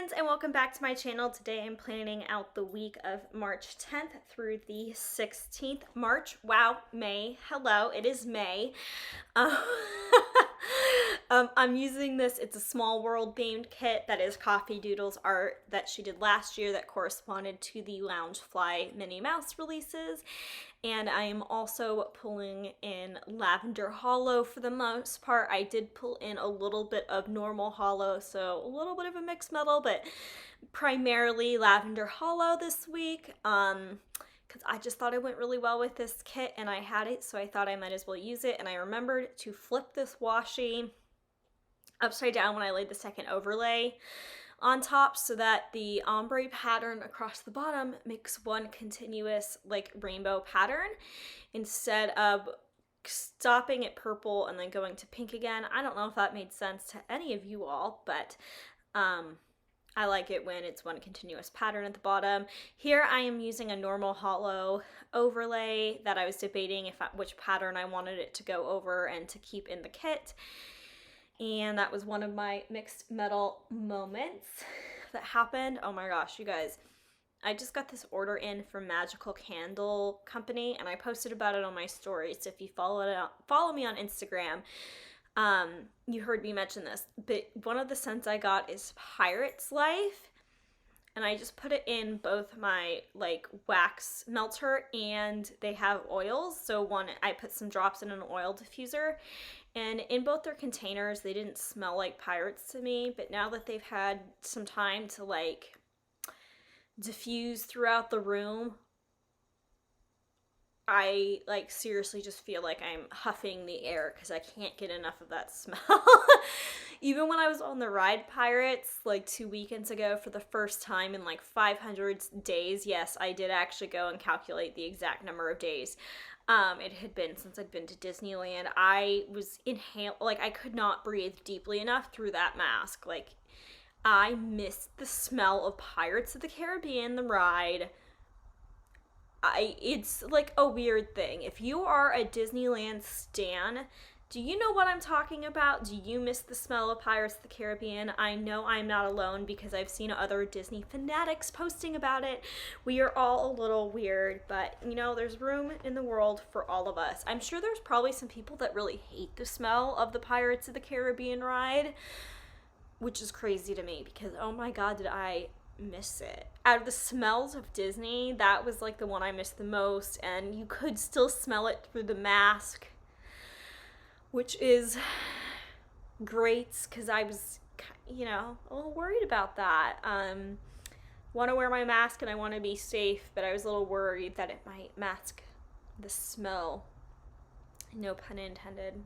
friends, and welcome back to my channel. Today I'm planning out the week of March 10th through the 16th. March, wow, May, hello, it is May. Um, I'm using this, it's a Small World themed kit that is Coffee Doodle's art that she did last year that corresponded to the Loungefly Minnie Mouse releases. And I am also pulling in Lavender Hollow for the most part. I did pull in a little bit of normal hollow, so a little bit of a mixed metal, but primarily Lavender Hollow this week. Because I just thought it went really well with this kit and I had it, so I thought I might as well use it. And I remembered to flip this washi upside down when I laid the second overlay on top so that the ombre pattern across the bottom makes one continuous like rainbow pattern instead of stopping at purple and then going to pink again. I don't know if that made sense to any of you all, but I like it when it's one continuous pattern at the bottom. Here I am using a normal hollow overlay that I was debating which pattern I wanted it to go over and to keep in the kit. And that was one of my mixed metal moments that happened. Oh my gosh, you guys. I just got this order in from Magical Candle Company and I posted about it on my stories. So if you follow me on Instagram, you heard me mention this. But one of the scents I got is Pirate's Life. And I just put it in both my like wax melter and they have oils. So one, I put some drops in an oil diffuser. And in both their containers, they didn't smell like pirates to me, but now that they've had some time to like diffuse throughout the room, I like seriously just feel like I'm huffing the air because I can't get enough of that smell. Even when I was on the ride Pirates like 2 weekends ago for the first time in like 500 days, yes, I did actually go and calculate the exact number of days. It had been since I'd been to Disneyland. I was I could not breathe deeply enough through that mask. Like, I missed the smell of Pirates of the Caribbean, the ride. It's like a weird thing. If you are a Disneyland stan, do you know what I'm talking about? Do you miss the smell of Pirates of the Caribbean? I know I'm not alone because I've seen other Disney fanatics posting about it. We are all a little weird, but you know, there's room in the world for all of us. I'm sure there's probably some people that really hate the smell of the Pirates of the Caribbean ride, which is crazy to me because oh my god, did I miss it. Out of the smells of Disney, that was like the one I missed the most, and you could still smell it through the mask, which is great because I was, you know, a little worried about that. Want to wear my mask and I want to be safe, but I was a little worried that it might mask the smell. No pun intended.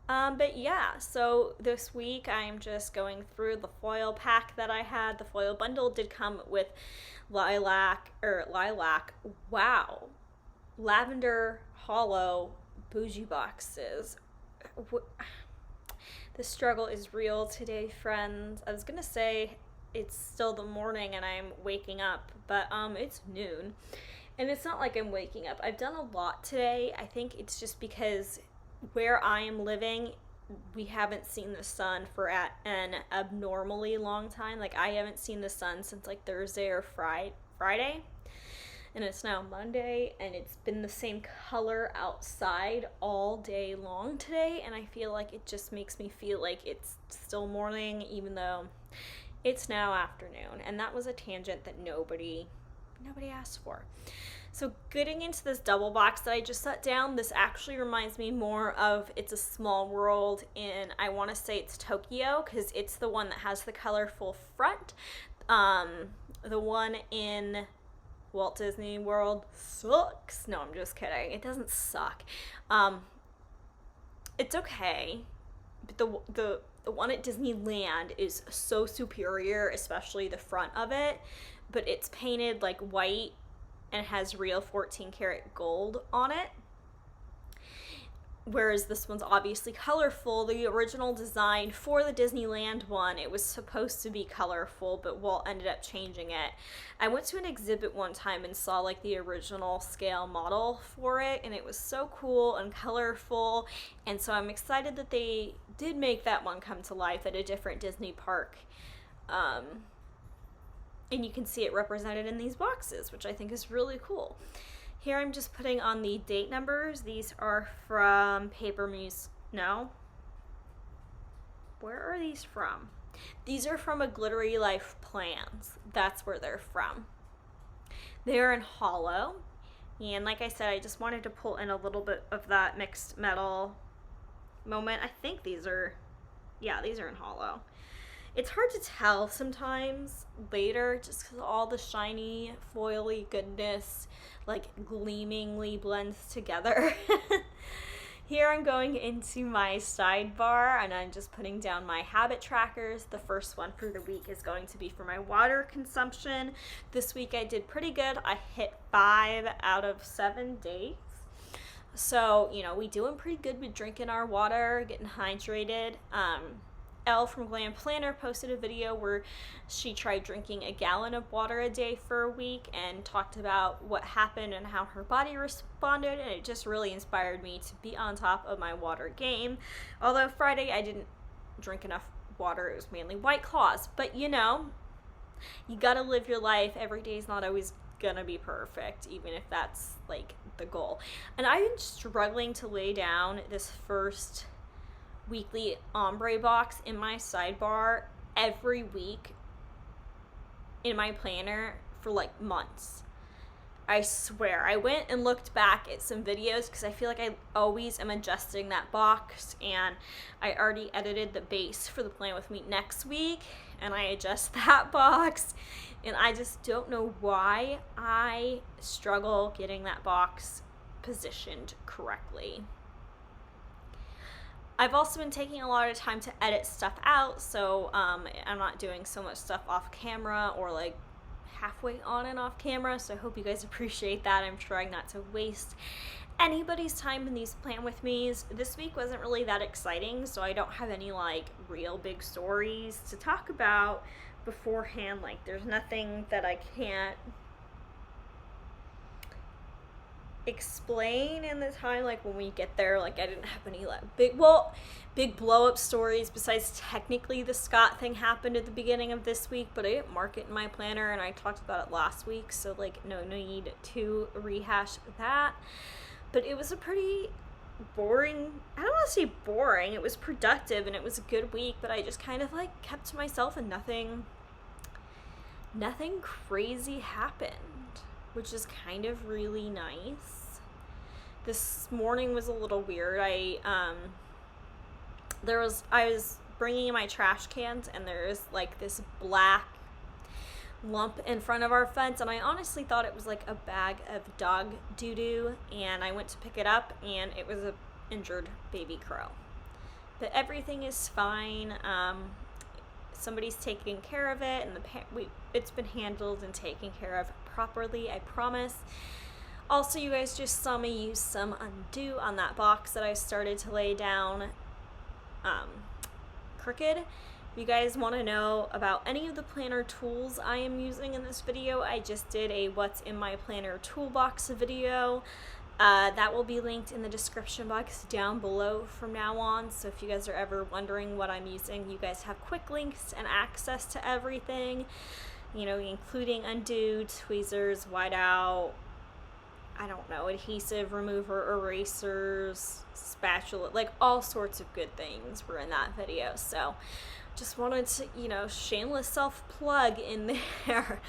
But yeah, so this week I'm just going through the foil pack that I had. The foil bundle did come with Lavender Hollow bougie boxes. The struggle is real today, friends. I was gonna say it's still the morning and I'm waking up, but it's noon. And it's not like I'm waking up. I've done a lot today. I think it's just because where I am living, we haven't seen the sun for an abnormally long time. Like, I haven't seen the sun since like Thursday or Friday. And it's now Monday, and it's been the same color outside all day long today, and I feel like it just makes me feel like it's still morning, even though it's now afternoon. And that was a tangent that nobody asked for. So getting into this double box that I just set down, this actually reminds me more of It's a Small World in, I want to say it's Tokyo, because it's the one that has the colorful front. The one in Walt Disney World sucks. No, I'm just kidding. It doesn't suck. It's okay. But the one at Disneyland is so superior, especially the front of it. But it's painted like white and has real 14 karat gold on it. Whereas this one's obviously colorful. The original design for the Disneyland one, it was supposed to be colorful, but Walt ended up changing it. I went to an exhibit one time and saw like the original scale model for it, and it was so cool and colorful. And so I'm excited that they did make that one come to life at a different Disney park. And you can see it represented in these boxes, which I think is really cool. Here I'm just putting on the date numbers. These are from Paper Muse. No. Where are these from? These are from a Glittery Life Plans. That's where they're from. They're in hollow. And like I said, I just wanted to pull in a little bit of that mixed metal moment. I think these are, yeah, these are in hollow. It's hard to tell sometimes later just because all the shiny, foily goodness like gleamingly blends together. Here I'm going into my sidebar and I'm just putting down my habit trackers. The first one for the week is going to be for my water consumption. This week I did pretty good. I hit 5 out of 7 days. So, you know, we doing pretty good with drinking our water, getting hydrated. Elle from Glam Planner posted a video where she tried drinking a gallon of water a day for a week and talked about what happened and how her body responded, and it just really inspired me to be on top of my water game. Although Friday I didn't drink enough water, it was mainly White Claws, but you know, you gotta live your life. Every day is not always gonna be perfect, even if that's like the goal. And I've been struggling to lay down this first weekly ombre box in my sidebar every week in my planner for like months. I swear. I went and looked back at some videos because I feel like I always am adjusting that box, and I already edited the base for the Plan With Me next week and I adjust that box, and I just don't know why I struggle getting that box positioned correctly. I've also been taking a lot of time to edit stuff out, so I'm not doing so much stuff off camera or like halfway on and off camera, so I hope you guys appreciate that. I'm trying not to waste anybody's time in these Plan With Me's. This week wasn't really that exciting, so I don't have any like real big stories to talk about beforehand. Like there's nothing that I can't explain in the time like when we get there. Like I didn't have any like big blow up stories besides technically the Scott thing happened at the beginning of this week, but I didn't mark it in my planner and I talked about it last week, so like no need to rehash that. But it was a pretty boring, I don't want to say boring, it was productive and it was a good week, but I just kind of like kept to myself and nothing crazy happened, which is kind of really nice. This morning was a little weird. I was bringing in my trash cans and there's like this black lump in front of our fence, and I honestly thought it was like a bag of dog doo-doo, and I went to pick it up and it was a injured baby crow. But everything is fine. Somebody's taking care of it, and it's been handled and taken care of properly, I promise. Also, you guys just saw me use some undo on that box that I started to lay down crooked. If you guys want to know about any of the planner tools I am using in this video, I just did a what's in my planner toolbox video. That will be linked in the description box down below from now on, so if you guys are ever wondering what I'm using, you guys have quick links and access to everything, you know, including undo, tweezers, whiteout, I don't know, adhesive remover, erasers, spatula, like all sorts of good things were in that video. So just wanted to, you know, shameless self-plug in there.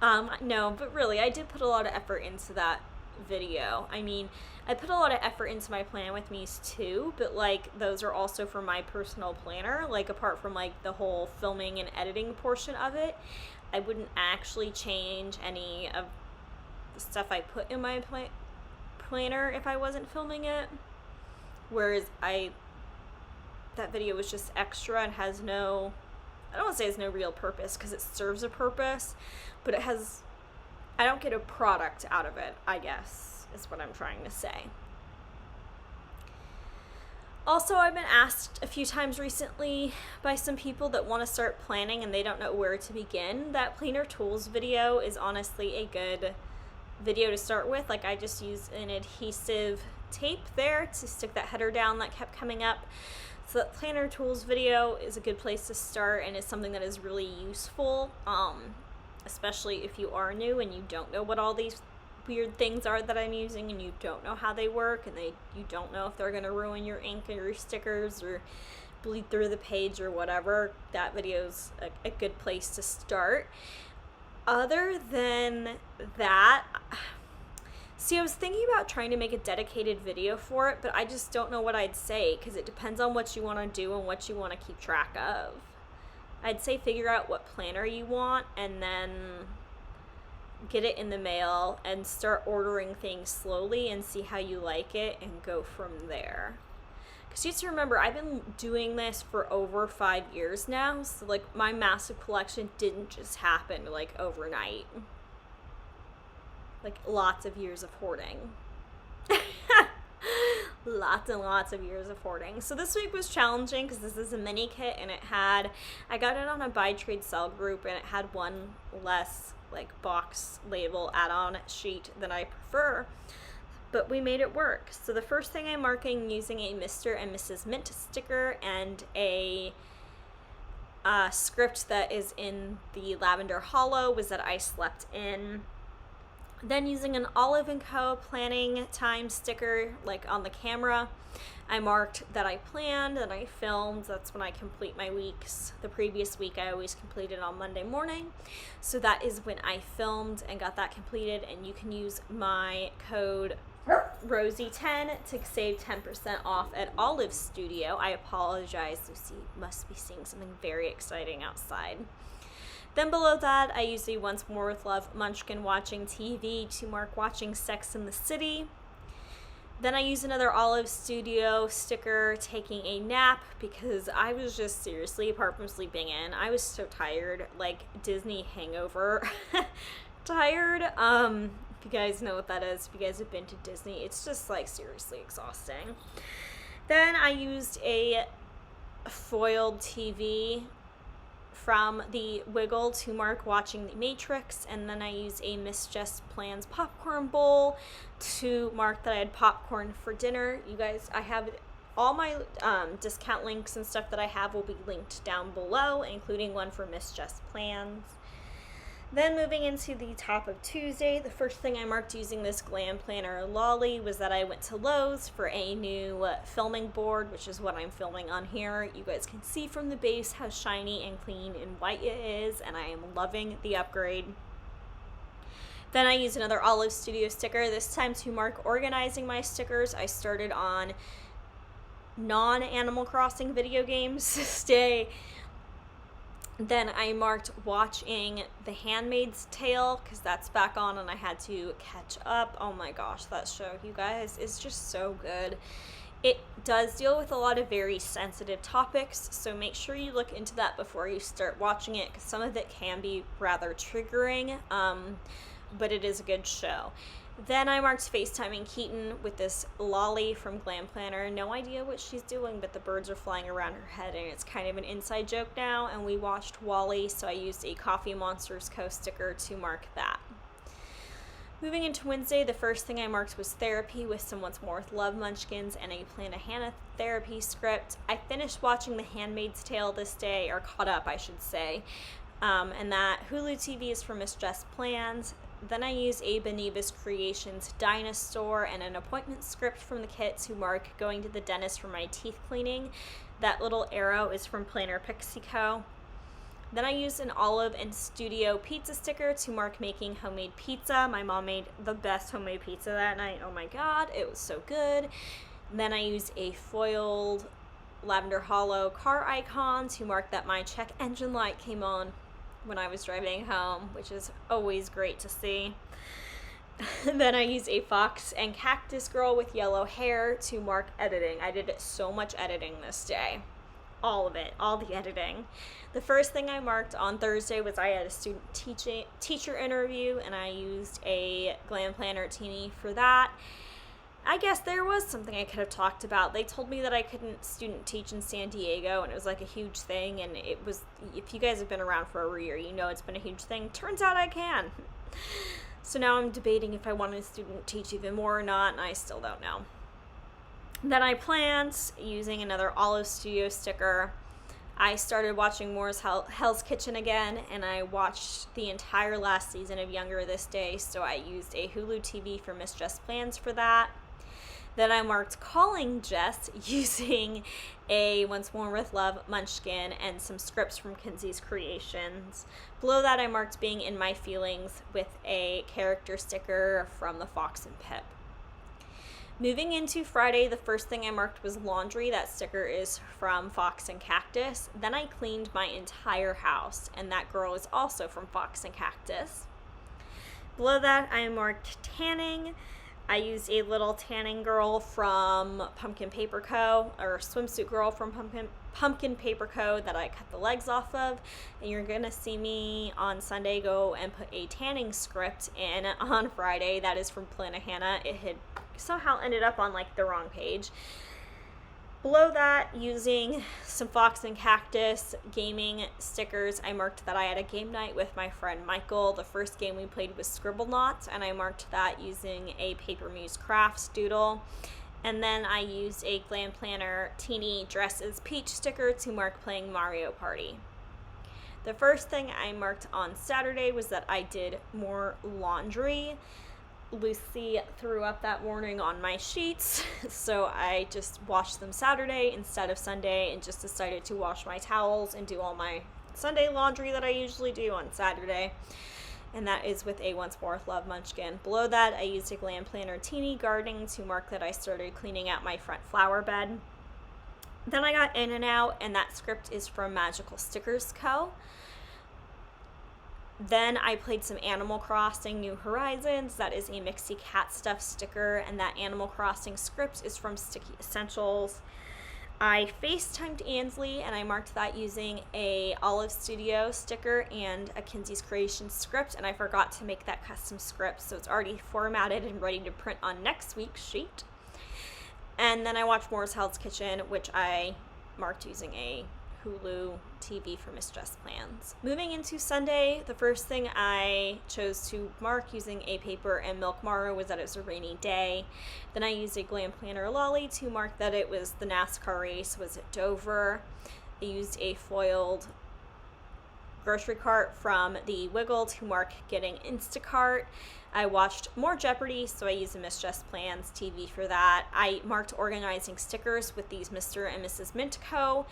No, but really, I did put a lot of effort into that video. I mean, I put a lot of effort into my Plan With Me's too, but like those are also for my personal planner. Like apart from like the whole filming and editing portion of it, I wouldn't actually change any of the stuff I put in my planner if I wasn't filming it. Whereas that video was just extra and has no, I don't want to say it's no real purpose because it serves a purpose, but it has, I don't get a product out of it, I guess, is what I'm trying to say. Also, I've been asked a few times recently by some people that want to start planning and they don't know where to begin. That planner tools video is honestly a good video to start with. Like I just used an adhesive tape there to stick that header down that kept coming up. So that planner tools video is a good place to start and is something that is really useful. especially if you are new and you don't know what all these weird things are that I'm using, and you don't know how they work, and you don't know if they're going to ruin your ink or your stickers or bleed through the page or whatever. That video's a good place to start. Other than that, see, I was thinking about trying to make a dedicated video for it, but I just don't know what I'd say, because it depends on what you want to do and what you want to keep track of. I'd say figure out what planner you want, and then get it in the mail and start ordering things slowly and see how you like it and go from there. Because you have to remember, I've been doing this for over 5 years now, so like my massive collection didn't just happen like overnight. Like lots of years of hoarding. Lots and lots of years of hoarding. So this week was challenging because this is a mini kit, and I got it on a buy trade sell group, and it had one less like box label add-on sheet than I prefer, but we made it work. So the first thing I'm marking using a Mr. and Mrs. Mint sticker and a script that is in the Lavender Hollow was that I slept in. Then using an Olive & Co. planning time sticker like on the camera, I marked that I planned, that I filmed. That's when I complete my weeks. The previous week I always completed on Monday morning. So that is when I filmed and got that completed, and you can use my code Rosey10 to save 10% off at Olive Studio. I apologize, Lucy must be seeing something very exciting outside. Then below that, I use a Once More with Love munchkin watching TV to mark watching Sex in the City. Then I use another Olive Studio sticker taking a nap, because I was just seriously, apart from sleeping in, I was so tired, like Disney hangover tired. If you guys know what that is, if you guys have been to Disney, it's just like seriously exhausting. Then I used a foiled TV from the Wiggle to mark watching The Matrix, and then I use a Miss Jess Plans popcorn bowl to mark that I had popcorn for dinner. You guys, I have all my discount links and stuff that I have will be linked down below, including one for Miss Jess Plans. Then moving into the top of Tuesday, the first thing I marked using this Glam Planner Lolly was that I went to Lowe's for a new filming board, which is what I'm filming on here. You guys can see from the base how shiny and clean and white it is, and I am loving the upgrade. Then I used another Olive Studio sticker, this time to mark organizing my stickers. I started on non-Animal Crossing video games this day. Then I marked watching The Handmaid's Tale, because that's back on and I had to catch up. Oh my gosh, that show, you guys, is just so good. It does deal with a lot of very sensitive topics, so make sure you look into that before you start watching it, because some of it can be rather triggering, but it is a good show. Then I marked FaceTiming Keaton with this Lolly from Glam Planner. No idea what she's doing, but the birds are flying around her head, and it's kind of an inside joke now. And we watched Wall-E, so I used a Coffee Monsters Co. sticker to mark that. Moving into Wednesday, the first thing I marked was therapy with some Once More with Love munchkins and a Plan a Hannah therapy script. I finished watching The Handmaid's Tale this day, or caught up, I should say. And that Hulu TV is for Miss Jess Plans. Then I use a Benebus Creations Dinosaur and an appointment script from the kit to mark going to the dentist for my teeth cleaning. That little arrow is from Planner Pixie Co. Then I used an Olive and Studio pizza sticker to mark making homemade pizza. My mom made the best homemade pizza that night. Oh my god, it was so good. Then I used a foiled Lavender Hollow car icon to mark that my check engine light came on when I was driving home, which is always great to see. Then I used a Fox and Cactus Girl with yellow hair to mark editing. I did so much editing this day. All of it, all the editing. The first thing I marked on Thursday was I had a student teacher interview, and I used a Glam Planner Teeny for that. I guess there was something I could have talked about. They told me that I couldn't student teach in San Diego, and it was like a huge thing, and it was, if you guys have been around for over a year, you know it's been a huge thing. Turns out I can. So now I'm debating if I want to student teach even more or not, and I still don't know. Then I planned using another Olive Studio sticker. I started watching Hell's Kitchen again, and I watched the entire last season of Younger This Day, so I used a Hulu TV for Miss Jess Plans for that. Then I marked Calling Jess using a Once More With Love munchkin and some scripts from Kinsey's Creations. Below that I marked Being in My Feelings with a character sticker from the Fox and Pip. Moving into Friday, the first thing I marked was laundry. That sticker is from Fox and Cactus. Then I cleaned my entire house, and that girl is also from Fox and Cactus. Below that, I marked tanning. I used a little tanning girl from Pumpkin Paper Co., or swimsuit girl from Pumpkin Paper Co. that I cut the legs off of. And you're going to see me on Sunday go and put a tanning script in on Friday. That is from Plannahannah. It had somehow ended up on like the wrong page. Below that, using some Fox and Cactus gaming stickers, I marked that I had a game night with my friend Michael. The first game we played was Scribble Knots, and I marked that using a Paper Muse Crafts doodle. And then I used a Glam Planner Teeny Dresses Peach sticker to mark playing Mario Party. The first thing I marked on Saturday was that I did more laundry. Lucy threw up that morning on my sheets, so I just washed them Saturday instead of Sunday and just decided to wash my towels and do all my Sunday laundry that I usually do on Saturday. And that is with a Once More With Love munchkin. Below that, I used a Glam Planner Teeny Gardening to mark that I started cleaning out my front flower bed. Then I got In and Out, and that script is from Magical Stickers Co. Then I played some Animal Crossing New Horizons. That is a Mixie Cat Stuff sticker, and that Animal Crossing script is from Sticky Essentials. I FaceTimed Ansley, and I marked that using a Olive Studio sticker and a Kinsey's Creations script, and I forgot to make that custom script, so it's already formatted and ready to print on next week's sheet. And then I watched Moore's Hell's Kitchen, which I marked using a Hulu TV for Miss Jess Plans. Moving into Sunday, the first thing I chose to mark using a paper and milk marrow was that it was a rainy day. Then I used a Glam Planner Lolly to mark that it was the NASCAR race was at Dover. I used a foiled grocery cart from the Wiggle to mark getting Instacart. I watched more Jeopardy, so I used a Miss Jess Plans TV for that. I marked organizing stickers with these Mr. and Mrs. Mint Co.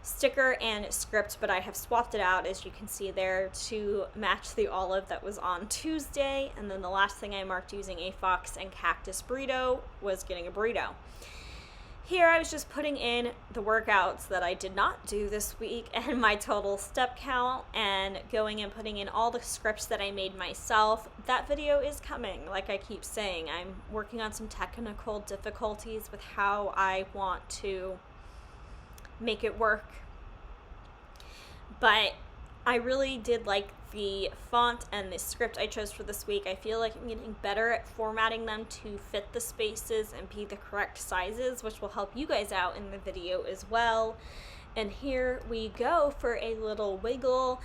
sticker and script, but I have swapped it out, as you can see there, to match the olive that was on Tuesday. And then the last thing I marked using a Fox and Cactus burrito was getting a burrito. Here I was just putting in the workouts that I did not do this week and my total step count, and going and putting in all the scripts that I made myself. That video is coming. Like I keep saying, I'm working on some technical difficulties with how I want to make it work, but I really did like the font and the script I chose for this week. I feel like I'm getting better at formatting them to fit the spaces and be the correct sizes, which will help you guys out in the video as well. And here we go for a little wiggle.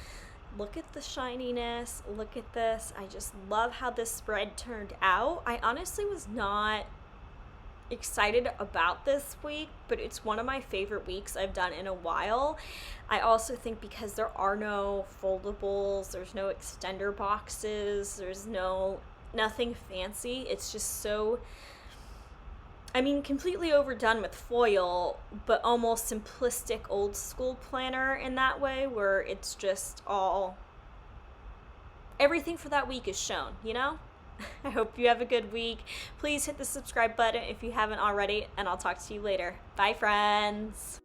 Look at the shininess, look at this. I just love how this spread turned out. I honestly was not excited about this week, but it's one of my favorite weeks I've done in a while. I also think because there are no foldables, there's no extender boxes, there's nothing fancy. It's just so, I mean, completely overdone with foil, but almost simplistic old school planner in that way, where it's just all, everything for that week is shown, you know? I hope you have a good week. Please hit the subscribe button if you haven't already, and I'll talk to you later. Bye, friends.